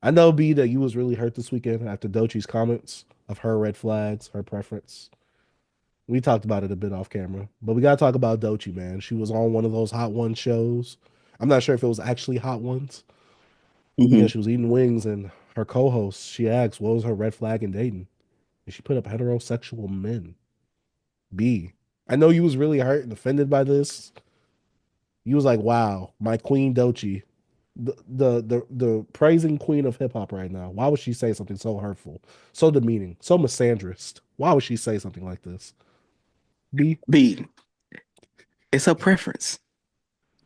I know, B, that you was really hurt this weekend after Doechii's comments of her red flags, her preference. We talked about it a bit off camera, but we gotta talk about Doechii, man. She was on one of those Hot Ones shows. I'm not sure if it was actually Hot Ones, but yeah, Hmm. she was eating wings, and her co-host, she asked, "What was her red flag in dating?" And she put up heterosexual men. B, I know you was really hurt and offended by this. You was like, "Wow, my queen Doechii, the praising queen of hip hop right now. Why would she say something so hurtful, so demeaning, so misandrist? Why would she say something like this?" B, B, it's her preference.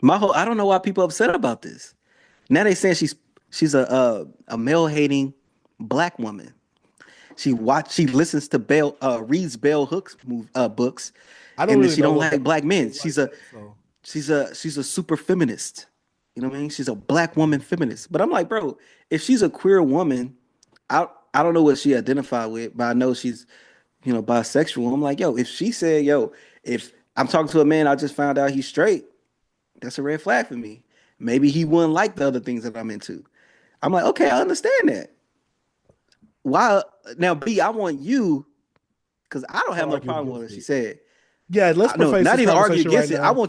I don't know why people upset about this. Now they saying she's a male hating black woman. She listens to reads Bell Hooks books, I don't and then really she know don't what like Bell black Hooks men. is like that, so. She's a super feminist. You know what I mean? She's a black woman feminist. But I'm like, bro, if she's a queer woman, I don't know what she identified with, but I know she's bisexual. I'm like, yo, if she said, yo, if I'm talking to a man, I just found out he's straight, that's a red flag for me. Maybe he wouldn't like the other things that I'm into. I'm like, okay, I understand that. Why now, B? I want you because I don't To have no argue problem with against what she it. said. Yeah, let's No, preface not this even argue conversation right against it. now.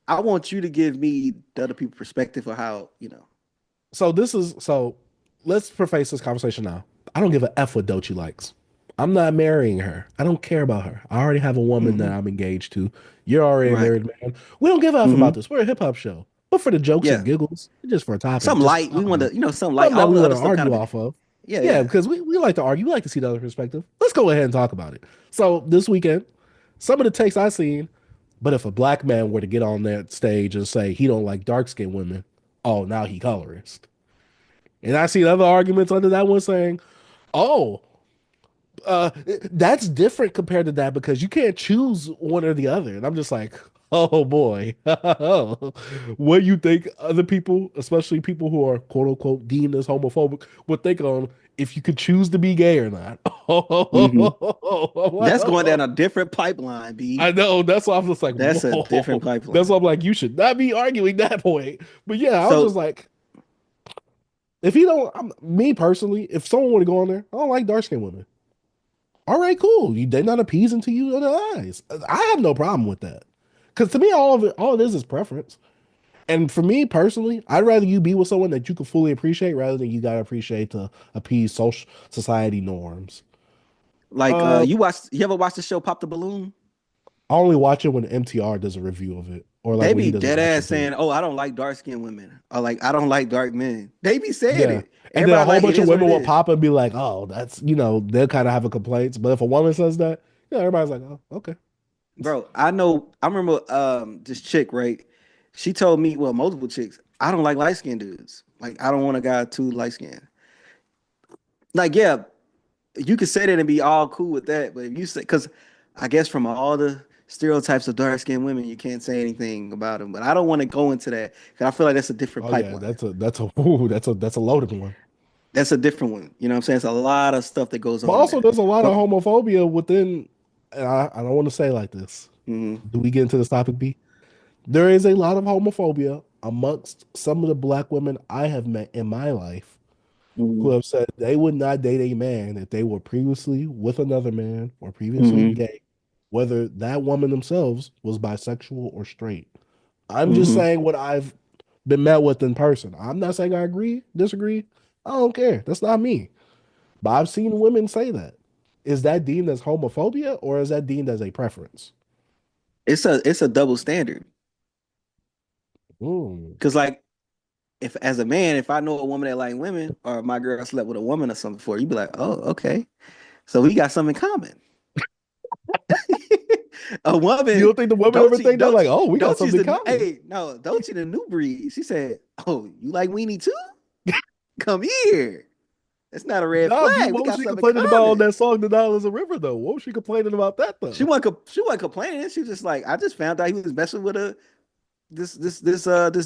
I want you to give me the other people's perspective of how. So let's preface this conversation now. I don't give a F what Doechii likes. I'm not marrying her. I don't care about her. I already have a woman that Hmm. I'm engaged to. You're already a Right. married man. We don't give a F about Hmm. this. We're a hip hop show. But for the jokes and Yeah. giggles, just for a topic, Something just to light. We talk want about to, something light. something that All we the want other to stuff kind argue of off of. yeah, Yeah, yeah. because we like to argue. We like to see the other perspective. Let's go ahead and talk about it. So this weekend, some of the takes I seen, but if a black man were to get on that stage and say he don't like dark skinned women, oh, now he colorist. And I see other arguments under that one saying, oh, that's different compared to that because you can't choose one or the other. And I'm just like, oh boy, what do you think other people, especially people who are quote unquote deemed as homophobic, would think on if you could choose to be gay or not? Hmm. I'm like, That's going down oh. a different pipeline, I B. know. That's why I'm just like, That's a different whoa. That's why pipeline. I'm like, you should not be arguing that point. But yeah, I was just So, like, if you don't, me personally, if someone were to go on there, I don't like dark skinned women. All right, cool. They're not appeasing to you in the eyes. I have no problem with that. Because to me, all it is preference. And for me personally, I'd rather you be with someone that you can fully appreciate rather than you gotta appreciate to appease social society norms. like, Uh, you ever watched the show Pop the Balloon? I only watch it when MTR does a review of it, or like They when he be does a dead watch ass through. saying, "Oh, I don't like dark skinned women," or like, "I don't like dark men." They be saying Yeah. it. And then a Everybody whole like, it bunch of is what women it will is. pop and be like, oh, that's, they'll kind of have a complaints. But if a woman says that, everybody's like, oh, okay. Bro, I know. I remember this chick, right? She told me, well, multiple chicks, I don't like light skinned dudes. Like, I don't want a guy too light skinned. Like, yeah, you could say that and be all cool with that, but if you say, because I guess from all the stereotypes of dark skinned women, you can't say anything about them. But I don't want to go into that because I feel like that's a different Oh yeah, pipeline. that's a loaded one. That's a different one. You know what I'm saying? It's a lot of stuff that goes But on in also, there. there's a lot of But homophobia within. And I don't want to say like this. mhm, Do we get into this topic, B? There is a lot of homophobia amongst some of the black women I have met in my life who mhm, have said they would not date a man if they were previously with another man or previously mhm, gay, whether that woman themselves was bisexual or straight. I'm just mhm. saying what I've been met with in person. I'm not saying I agree, disagree. I don't care. That's not me. But I've seen women say that. Is that deemed as homophobia or is that deemed as a preference? It's a double standard. Mm. Cause like if as a man, if I know a woman that like women, or my girl slept with a woman or something before, you'd be like, oh, okay. So we got something in common. A You woman, don't think the women ever Doechii, think that like, Doechii, oh, we got Doechii's something in the common? hey, no, Doechii the new breed. She said, "Oh, you like weenie too? Come here. That's not a red Nah, B, flag. We what was got she something in complaining about on common." that song, The Nile is a River, though? What was she complaining about that, She though? wasn't she wasn't complaining. She was just like, I just found out he was messing with this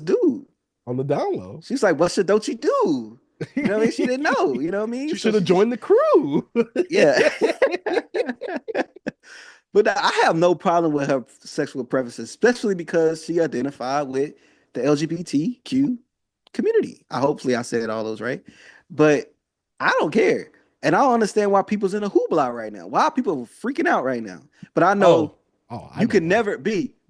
dude. On the down low. She's like, what should Doechii do? You know what I mean? She didn't know. You know what I mean? She So should have she just joined the crew. yeah. But I have no problem with her sexual preferences, especially because she identified with the LGBTQ community. Hopefully I said all those right. But I don't care. And I don't understand why people's in a hoopla right now. Why people freaking out right now. But I know Oh, oh, I you know can why. never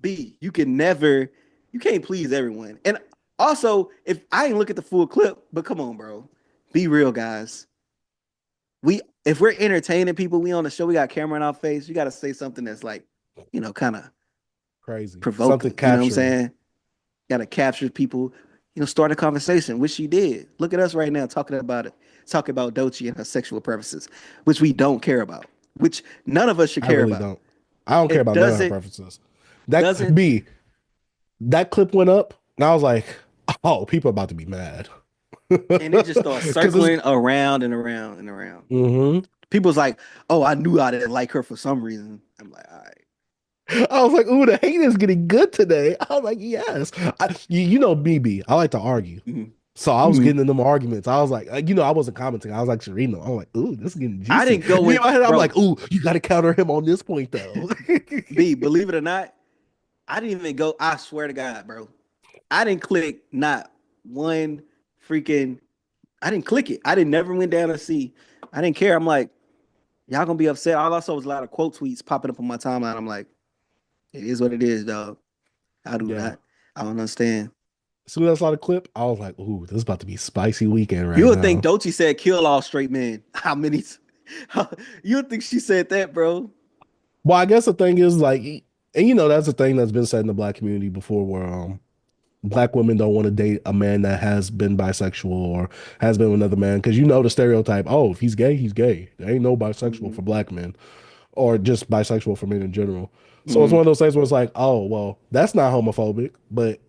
you can never, you can't please everyone. And also, if I ain't look at the full clip, but come on, bro. Be real, guys. We if we're entertaining people, we on the show, we got camera in our face, you gotta say something that's like, kind of Crazy. Something provoking. You know what I'm capturing. saying? Gotta capture people, start a conversation, which she did. Look at us right now talking about it, talking about Doechii and her sexual preferences, which we don't care about, which none of us should I care really about. don't. I don't care It about none of her doesn't preferences. That doesn't B, that clip went up, and I was like, oh, people are about to be mad. and it just starts Because it's circling around and around and around. hmm People's like, oh, I knew I didn't like her for some reason. I'm like, all right. I was like, ooh, the hate is getting good today. I was like, yes. You know BB. I like to argue. Mhm. So I was Mhm. getting in them arguments. I was like, I wasn't commenting. I was actually reading them. I'm like, ooh, this is getting I juicy. didn't go Me in in, my head, I'm bro. like, ooh, you got to counter him on this point, though. B, believe it or not, I didn't even go. I swear to God, bro. I didn't click not one freaking. I didn't click it. I didn't never went down to see. I didn't care. I'm like, y'all gonna be upset. All I saw was a lot of quote tweets popping up on my timeline. I'm like, it is what it is, dog. I do Yeah. not. I don't understand. As soon as I saw the clip, I was like, ooh, this is about to be spicy weekend You right would think now. Doechii said kill all straight men. How many? You would think she said that, bro. Well, I guess the thing is like, and that's a thing that's been said in the black community before, where black women don't want to date a man that has been bisexual or has been with another man because the stereotype. Oh, if he's gay, he's gay. There ain't no bisexual Mm-hmm. for black men or just bisexual for men in general. So it's Mm-hmm. one of those things where it's like, oh, well, that's not homophobic, but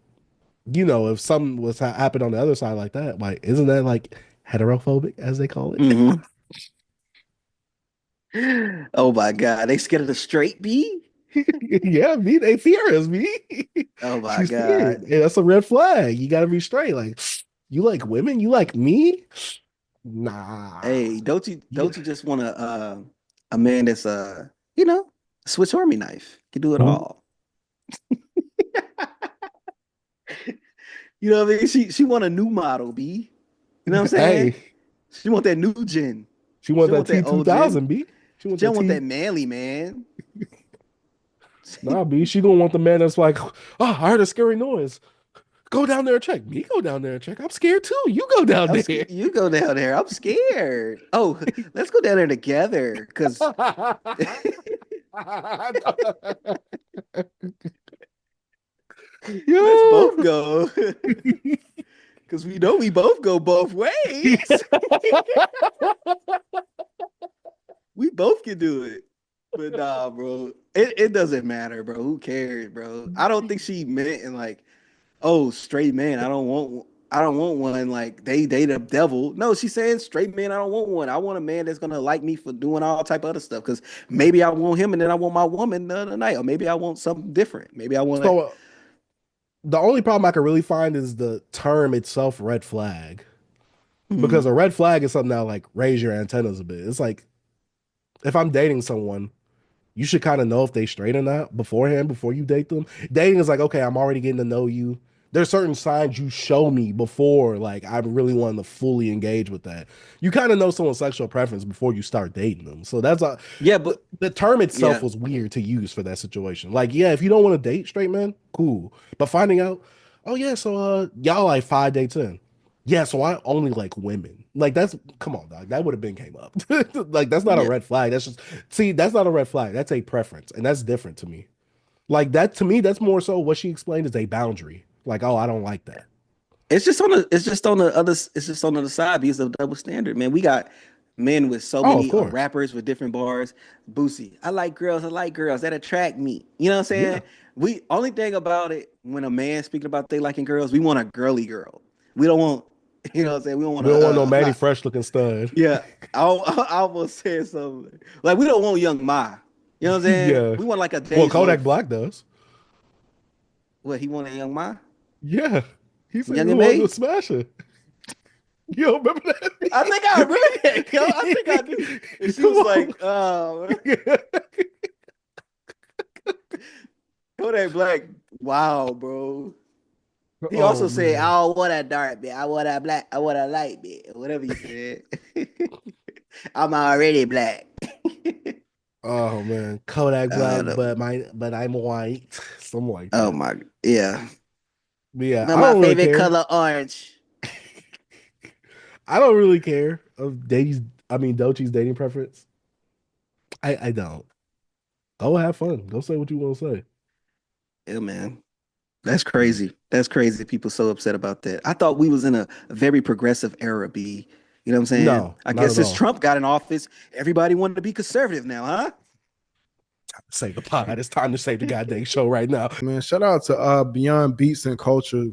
if something was happened on the other side like that, like, isn't that like heterophobic as they call it? Mm-hmm. Oh my God, they scared of the straight B? Yeah, me, they fear us, me. Oh my She's feared. God. And that's a red flag. You got to be straight. Like, you like women? You like me? Nah. Hey, Yeah. Doechii just want a man that's you know, Swiss Army knife. Can do it Mhm. all. You know what I mean? She want a new model, B. You know what I'm saying? Hey, She want that new gen. she She wants don't that want that old gen. T2000, B. She wants She that don't want T. that manly man. Nah, B. She gonna want the man that's like, oh, I heard a scary noise. Go down there and check. Me go down there and check. I'm scared too. You go down I'm there. scared. You go down there. I'm scared. Oh, let's go down there together. Cause let's Yo. both go. Cause we know we both go both ways. We both can do it. But nah, bro. It doesn't matter, bro. Who cares, bro? I don't think she meant in like, oh, straight man. I don't want one like they the devil. No, she's saying straight man, I don't want one. I want a man that's gonna like me for doing all type of other stuff. Cause maybe I want him and then I want my woman the other night. Or maybe I want something different. Maybe I want to. So the only problem I can really find is the term itself, red flag. Because Mhm. a red flag is something that like raise your antennas a bit. It's like if I'm dating someone, you should kind of know if they straight or not beforehand before you date them. Dating is like, okay, I'm already getting to know you. There's certain signs you show me before, like I really want to fully engage with that. You kind of know someone's sexual preference before you start dating them. So that's a Yeah, the term itself yeah. was weird to use for that situation. Like, yeah, if you don't want to date straight men, cool. But finding out, oh yeah, so y'all like 5 dates in. Yeah, so I only like women. Like that's come on, dog. That would have been came up. Like that's not a Yeah. red flag. That's just see, that's not a red flag. That's a preference, and that's different to me. Like that to me, that's more so what she explained is a boundary. Like, oh, I don't like that. It's just on the other side because of double standard, man. We got men with so Oh, of many course. rappers with different bars. Boosie, I like girls that attract me. You know what I'm Yeah. saying? We only thing about it when a man speaking about they liking girls, we want a girly girl. We don't want, you know what I'm saying? We don't want We don't want no I'm Manny not, Fresh looking stud. yeah. I almost said something. Like we don't want young Ma. You know what I'm saying? Yeah. We want like a Well, Days Kodak Loaf. Black does. What he want a young Ma? Yeah. He said he Young was and wanting to May? smash her. You don't remember I think I remember that, yo. I think I do. And that? she Come was on. like, Kodak Black. Wow, bro. He Oh also said, man. "I don't want a dark bit. I want a black. I want a light bit. Whatever he said. I'm already black." Oh man. Kodak Oh black, no. but I'm white. Something like Oh that. my. Yeah. But yeah, But I my don't really favorite care. color orange. I don't really care of Doechii's dating preference. I don't. Go have fun. Go say what you want to say. Yeah, man. That's crazy. That's crazy. People so upset about that. I thought we was in a very progressive era, B. You know what I'm saying? No, I not guess at since all. Trump got in office, everybody wanted to be conservative now, huh? Save the pod. It's time to save the goddamn show right now. Man, shout out to Beyond Beats and Culture.